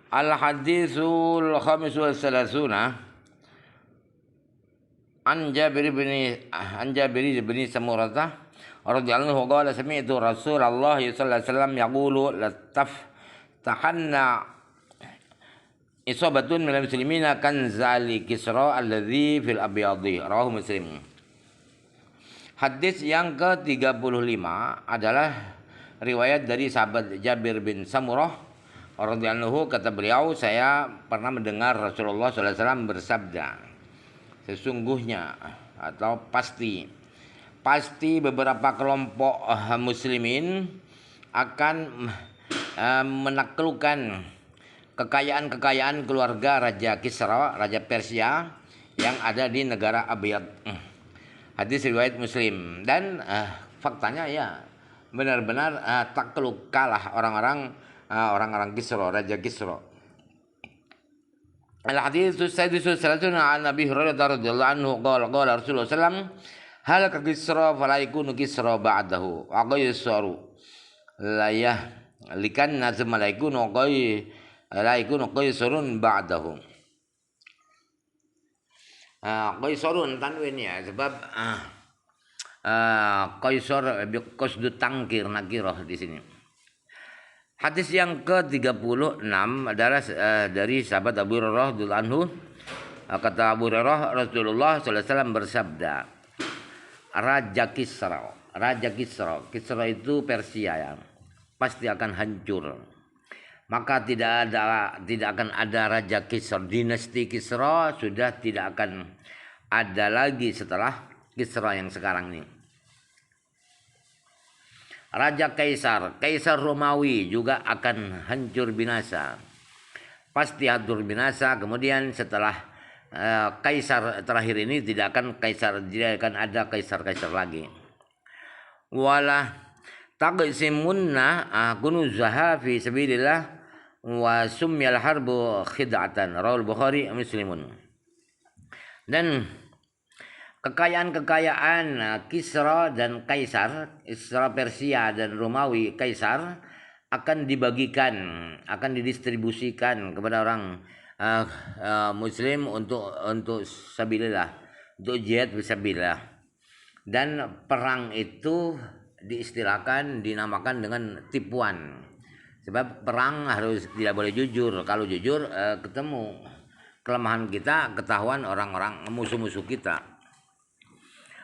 Al-haditsul khamis wal salasuna an Jabir bin Samurah radhiyallahu anhu qala sami'tu Rasulullah sallallahu alaihi wasallam yaqulu tahanna isabatun minal muslimina kan zali Kisra alladzi fil abyadi rawahu Muslim. Hadis yang ke-35 adalah riwayat dari sahabat Jabir bin Samurah radhiyallahu anhu, kata beliau, saya pernah mendengar Rasulullah sallallahu alaihi wasallam bersabda, sesungguhnya atau pasti beberapa kelompok muslimin akan menaklukkan kekayaan keluarga Raja Kisra, Raja Persia yang ada di negara Abyad. Hadis riwayat Muslim. Dan faktanya ya benar-benar takluk, kalah orang-orang Kisra, Raja Kisra. Al-hadits as-sadisu salatuna an Abi Hurairah radhiyallahu anhu qala Rasulullah sallallahu hal ka Kisra fala yakunu Kisra ba'dahu wa qaysaru la likan nazm la yakunu qaisarun ba'dahu. Qaisarun tanwin ya, sebab qaisar biqasdu tangkir nakirah di sini. Hadis yang ke-36 adalah dari sahabat Abu Hurairah radhiyallahu anhu. Kata Abu Hurairah, Rasulullah sallallahu alaihi wasallam bersabda, Raja Kisra itu Persia ya, pasti akan hancur. Maka tidak akan ada Raja Kisra, dinasti Kisra sudah tidak akan ada lagi setelah Kisra yang sekarang ini. Raja Kaisar Romawi juga akan hancur binasa. Pasti hancur binasa. Kemudian setelah Kaisar terakhir ini tidak akan ada kaisar lagi. Wala taqsimunna kunuzaha fi sabilillah wa summiyal harbu khid'atan rawal Bukhari Muslimun. Dan kekayaan Kisra dan Kaisar, Kisra Persia dan Romawi Kaisar akan didistribusikan kepada orang Muslim untuk sabilillah, untuk jihad fisabilillah. Dan perang itu dinamakan dengan tipuan. Sebab perang harus tidak boleh jujur. Kalau jujur ketemu kelemahan kita, ketahuan orang-orang musuh-musuh kita.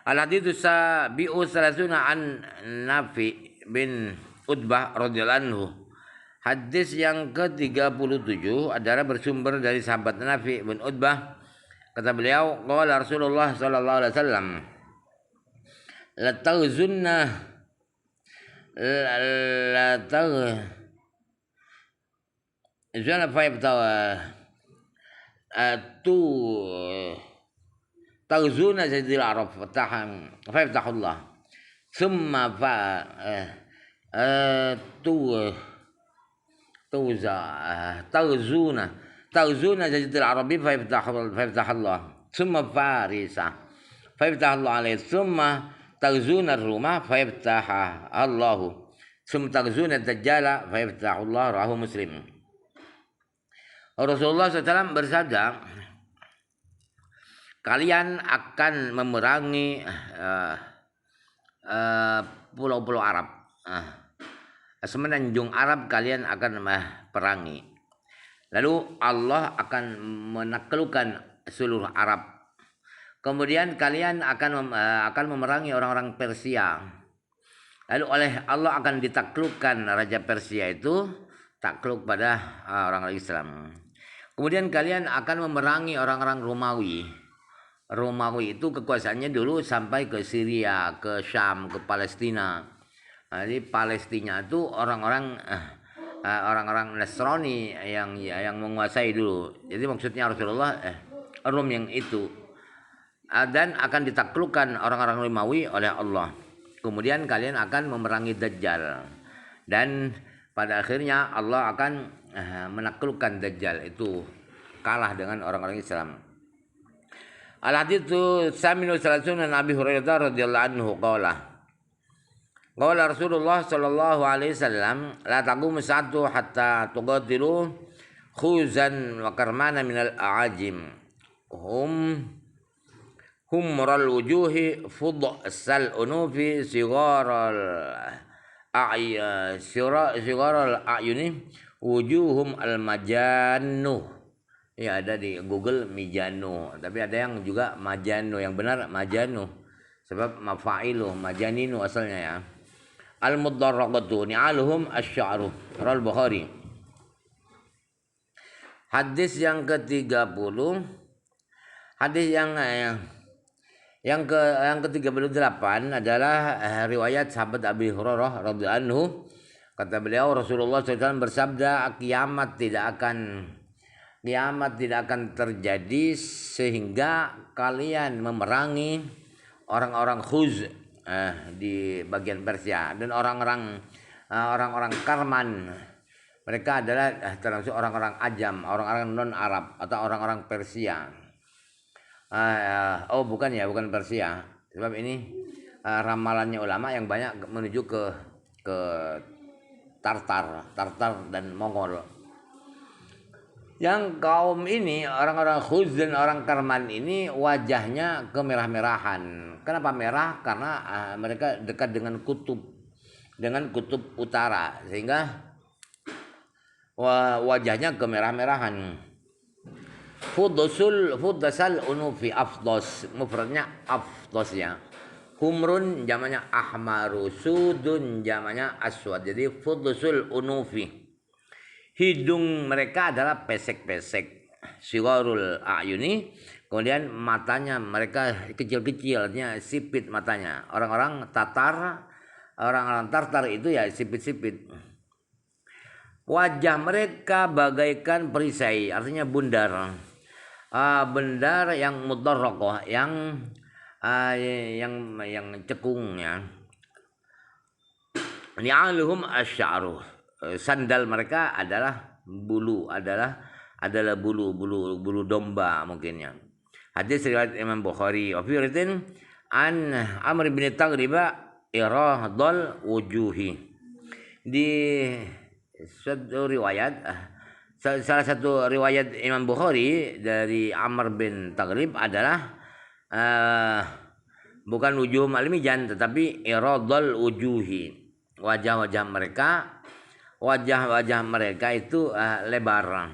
Al-hadits sabi'u salasuna an Nafi bin Utbah radhiyallahu anhu. Hadis yang ke-37 adalah bersumber dari sahabat Nafi bin Utbah. Kata beliau, qala Rasulullah sallallahu alaihi wasallam, la taghzunna taghzuna jazil Arab fayaftahullah thumma taghzuna jazil Arabi fayaftahullah thumma farisa fayaftahullah alaihi thumma taghzuna Ruma fayaftahallahu thumma taghzuna Dajjala fayaftahullah rawahu Muslim. Rasulullah SAW bersabda, kalian akan memerangi pulau-pulau Arab. Semenanjung Arab kalian akan perangi. Lalu Allah akan menaklukkan seluruh Arab. Kemudian kalian akan memerangi orang-orang Persia. Lalu oleh Allah akan ditaklukkan Raja Persia itu takluk pada orang Islam. Kemudian kalian akan memerangi orang-orang Romawi. Romawi itu kekuasaannya dulu sampai ke Syria, ke Syam, ke Palestina. Jadi Palestina itu orang-orang Nasrani yang menguasai dulu. Jadi maksudnya Rasulullah Rom yang itu, dan akan ditaklukkan orang-orang Romawi oleh Allah. Kemudian kalian akan memerangi Dajjal, dan pada akhirnya Allah akan menaklukkan Dajjal, itu kalah dengan orang-orang Islam. Al-haditsu saminu salatuna Abi Hurairah radhiyallahu anhu qala Rasulullah sallallahu alaihi wasallam la taqumu sa'atu hatta tuqatilu khuzan wa karmana minal a'ajim humral wujuhi fudsal unufi sigaral a'yuni wujuhum al majannu. Ya ada di Google mijanu, tapi ada yang juga majanu, yang benar majanu sebab mafailu majaninu asalnya ya. Al mudarraqatu ni'aluhum asy-sya'ru rawal Bukhari. Hadis yang ke-30, hadis yang ke-38 adalah riwayat sahabat Abi Hurairah radhiyallahu anhu. Kata beliau, Rasulullah SAW bersabda, kiamat tidak akan terjadi sehingga kalian memerangi orang-orang Khuz di bagian Persia dan orang-orang Karman. Mereka adalah termasuk orang-orang Ajam, orang-orang non Arab atau orang-orang Persia. Bukan Persia. Sebab ini ramalannya ulama yang banyak menuju ke Tartar dan Mongol. Yang kaum ini, orang-orang Khuz dan orang Karman ini wajahnya kemerah-merahan. Kenapa merah? Karena mereka dekat dengan kutub utara, sehingga wajahnya kemerah-merahan. Fudsal unufi afdos, mufradnya afdos ya. Humrun jamannya ahmaru, sudun jamannya aswad. Jadi fudsul unufi. Hidung mereka adalah pesek-pesek, sigarul a'yuni, kemudian matanya mereka kecil-kecilnya, sipit matanya. Orang-orang Tartar itu ya sipit-sipit. Wajah mereka bagaikan perisai, artinya bundar. Bundar yang mudarraqah, yang cekung ya. Ni'aluhum asy-sya'ru. Sandal mereka adalah bulu domba mungkinnya. Hadis riwayat Imam Bukhari. Wa fi riwayatin an Amr bin Taghriba irahdal wujuhi. Di satu riwayat salah satu riwayat Imam Bukhari dari Amr bin Taghrib adalah bukan wujuh al-mijan tetapi iradul wujuhi. Wajah-wajah mereka itu lebar.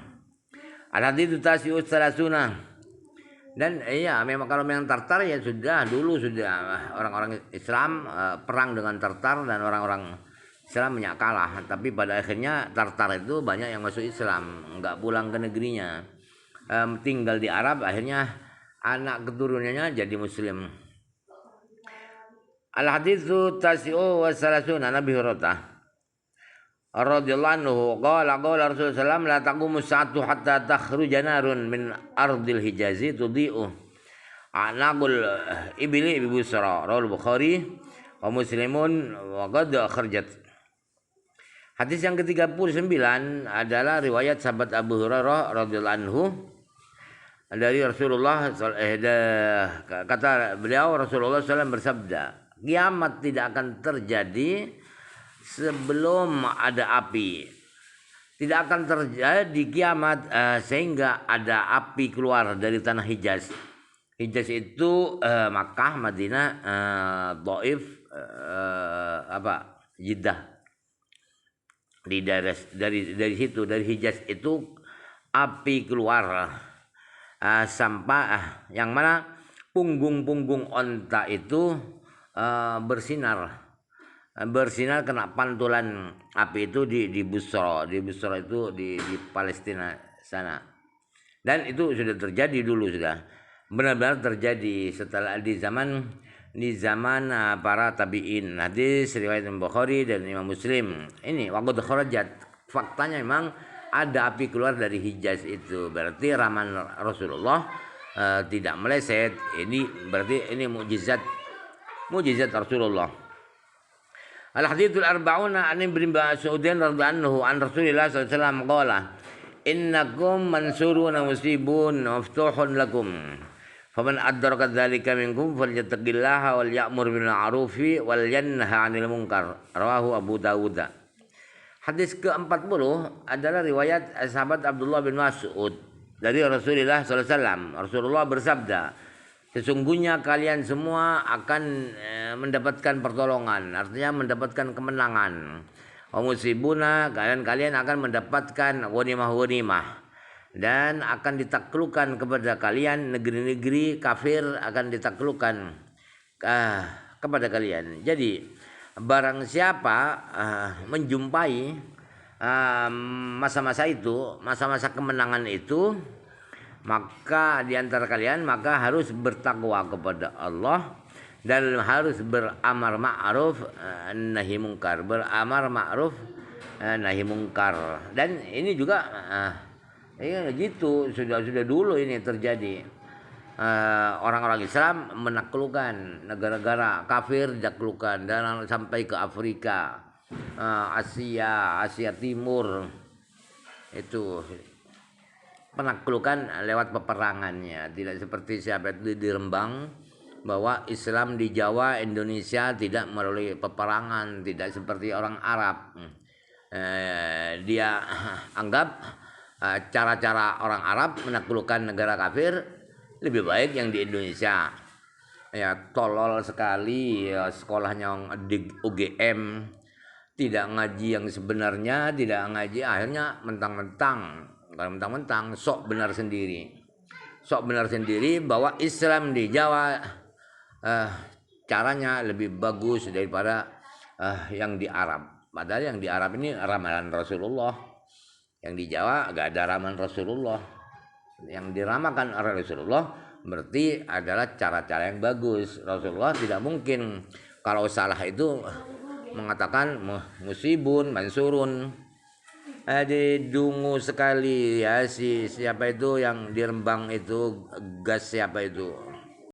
Al-hadits tasi'us salasuna. Dan memang kalau memang Tartar ya dulu sudah orang-orang Islam perang dengan Tartar dan orang-orang Islam banyak kalah. Tapi pada akhirnya Tartar itu banyak yang masuk Islam, enggak pulang ke negerinya, tinggal di Arab, akhirnya anak keturunannya jadi Muslim. Al-haditsu tasi'u wa salasuna Nabi Hurairah radhiyallahu anhu qala Rasulullah sallallahu la taqumu sa'atu hatta takhruja narun min ardil Hijazi tudhi'u anaqul ibli bi Busra rawal Bukhari wa Muslimun wa qad kharajat. Hadis yang ke-39 adalah riwayat sahabat Abu Hurairah radhiyallahu anhu dari Rasulullah. Kata beliau, Rasulullah SAW bersabda, kiamat tidak akan terjadi sebelum ada api. Tidak akan terjadi kiamat sehingga ada api keluar dari tanah Hijaz. Hijaz itu Makkah, Madinah, Thaif, Jeddah. Di daerah dari situ, dari Hijaz itu api keluar sampai yang mana punggung onta itu bersinar kena pantulan api itu di Busra. Di Busra itu di Palestina sana. Dan itu sudah terjadi dulu, sudah benar-benar terjadi setelah di zaman para tabi'in. Hadis riwayat Imam Bukhari dan Imam Muslim. Ini waqad kharajat, faktanya memang ada api keluar dari Hijaz itu. Berarti ramalan Rasulullah tidak meleset. Ini berarti ini mukjizat Rasulullah. Al-hadithul arba'una an Ibn Mas'udin radhiyallahu an Rasulillah sallallahu alaihi wasallam qala innakum mansuruna musibun maftuhun lakum faman adraka dzalika minkum falyattaqillaha wal ya'mur bil ma'rufi wal yanha 'anil munkar rawahu Abu Dawud. Hadis ke-40 adalah riwayat sahabat Abdullah bin Mas'ud dari Rasulullah SAW. Rasulullah bersabda, sesungguhnya kalian semua akan mendapatkan pertolongan, artinya mendapatkan kemenangan. Wa musibuna, kalian akan mendapatkan ghanimah-ghanimah, dan akan ditaklukkan kepada kalian negeri-negeri kafir, akan ditaklukkan kepada kalian. Jadi barang siapa menjumpai masa-masa itu, masa-masa kemenangan itu, maka di antara kalian maka harus bertakwa kepada Allah dan harus beramar ma'ruf nahi mungkar, beramar ma'ruf nahi mungkar. Dan ini juga gitu sudah dulu ini terjadi. Orang-orang Islam menaklukkan negara-negara kafir, ditaklukkan dan sampai ke Afrika, Asia Timur, itu penaklukan lewat peperangannya. Tidak seperti siapa itu di Rembang, bahwa Islam di Jawa Indonesia tidak melalui peperangan, tidak seperti orang Arab. Dia anggap cara-cara orang Arab menaklukkan negara kafir lebih baik yang di Indonesia. Ya tolol sekali ya, sekolahnya di UGM, tidak ngaji yang sebenarnya, tidak ngaji, akhirnya mentang-mentang sok benar sendiri bahwa Islam di Jawa caranya lebih bagus daripada yang di Arab. Padahal yang di Arab ini ramalan Rasulullah, yang di Jawa gak ada ramalan Rasulullah. Yang diramakan oleh Rasulullah berarti adalah cara-cara yang bagus. Rasulullah tidak mungkin kalau salah itu mengatakan musibun mansurun. Dungu sekali ya siapa itu yang di Rembang itu, gas siapa itu,